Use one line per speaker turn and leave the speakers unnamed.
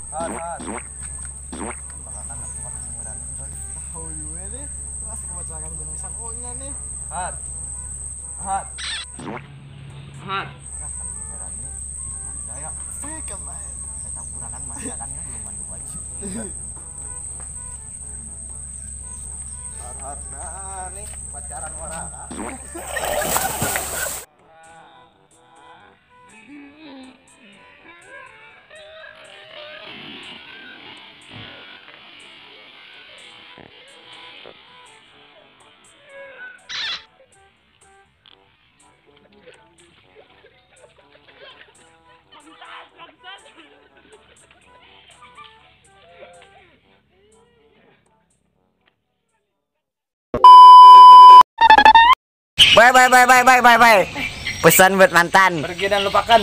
Hat. Bakakan aku makin ngurangin boy.
Tahu juga nih. Kelas kebacakan benang sakonya nih.
Hat.
Hat.
Nah, kali beneran nih. Daya.
Kemarin.
Saya campurakan masakannya belum mandi wajib. Hat. Nah, nih pacaran orang.
Bye. Pesan buat mantan.
Pergi dan lupakan.